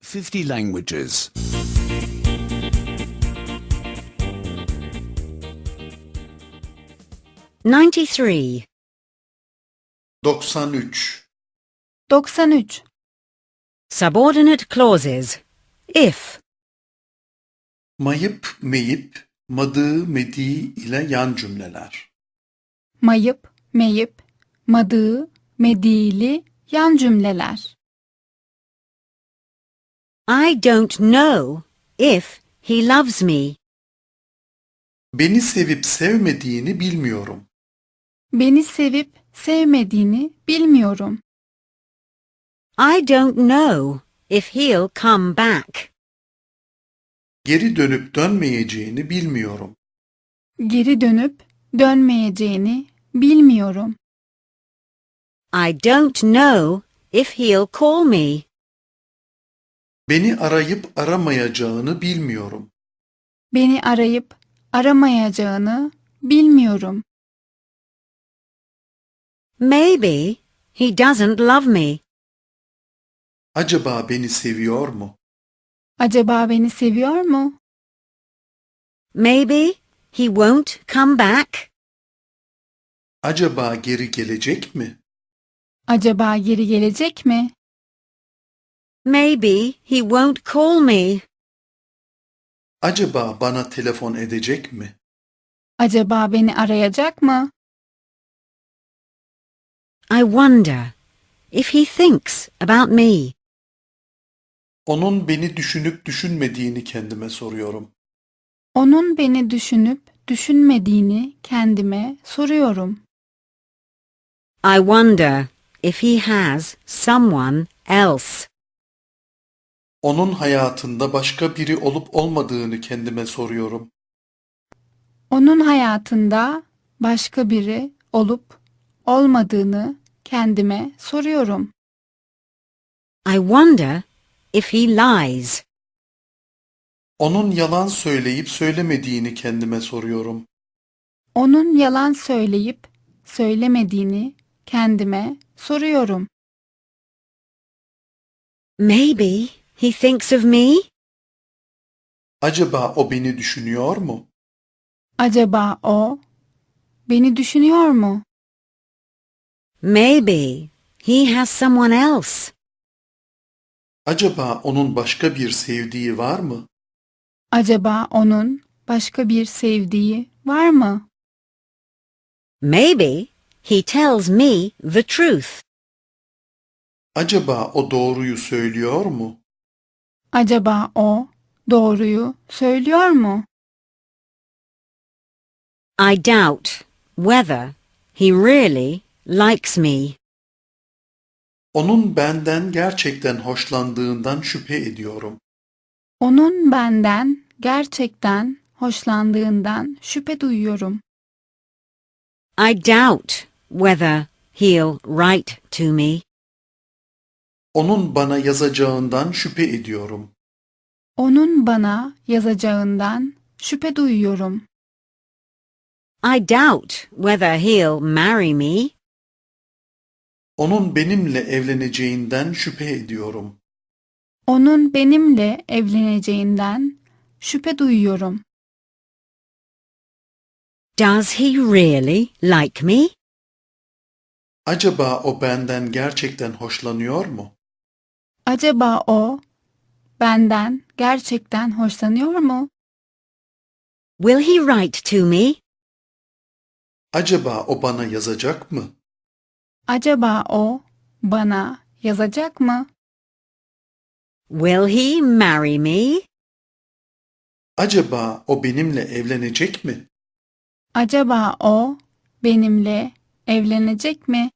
50 languages. 93. 93. 93. Subordinate clauses. If. Mayıp, meyip, madığı, mediği ile yan cümleler. Mayıp, meyip, madığı, mediğili yan cümleler. I don't know if he loves me. Beni sevip sevmediğini bilmiyorum. Beni sevip sevmediğini bilmiyorum. I don't know if he'll come back. Geri dönüp dönmeyeceğini bilmiyorum. Geri dönüp dönmeyeceğini bilmiyorum. I don't know if he'll call me. Beni arayıp aramayacağını bilmiyorum. Beni arayıp aramayacağını bilmiyorum. Maybe he doesn't love me. Acaba beni seviyor mu? Acaba beni seviyor mu? Maybe he won't come back. Acaba geri gelecek mi? Acaba geri gelecek mi? Maybe he won't call me. Acaba bana telefon edecek mi? Acaba beni arayacak mı? I wonder if he thinks about me. Onun beni düşünüp düşünmediğini kendime soruyorum. Onun beni düşünüp düşünmediğini kendime soruyorum. I wonder if he has someone else. Onun hayatında başka biri olup olmadığını kendime soruyorum. Onun hayatında başka biri olup olmadığını kendime soruyorum. I wonder if he lies. Onun yalan söyleyip söylemediğini kendime soruyorum. Onun yalan söyleyip söylemediğini kendime soruyorum. Maybe he thinks of me. Acaba o beni düşünüyor mu? Acaba o beni düşünüyor mu? Maybe he has someone else. Acaba onun başka bir sevdiği var mı? Acaba onun başka bir sevdiği var mı? Maybe he tells me the truth. Acaba o doğruyu söylüyor mu? Acaba o doğruyu söylüyor mu? I doubt whether he really likes me. Onun benden gerçekten hoşlandığından şüphe ediyorum. Onun benden gerçekten hoşlandığından şüphe duyuyorum. I doubt whether he'll write to me. Onun bana yazacağından şüphe ediyorum. Onun bana yazacağından şüphe duyuyorum. I doubt whether he'll marry me. Onun benimle evleneceğinden şüphe ediyorum. Onun benimle evleneceğinden şüphe duyuyorum. Does he really like me? Acaba o benden gerçekten hoşlanıyor mu? Acaba o benden gerçekten hoşlanıyor mu? Will he write to me? Acaba o bana yazacak mı? Acaba o bana yazacak mı? Will he marry me? Acaba o benimle evlenecek mi? Acaba o benimle evlenecek mi?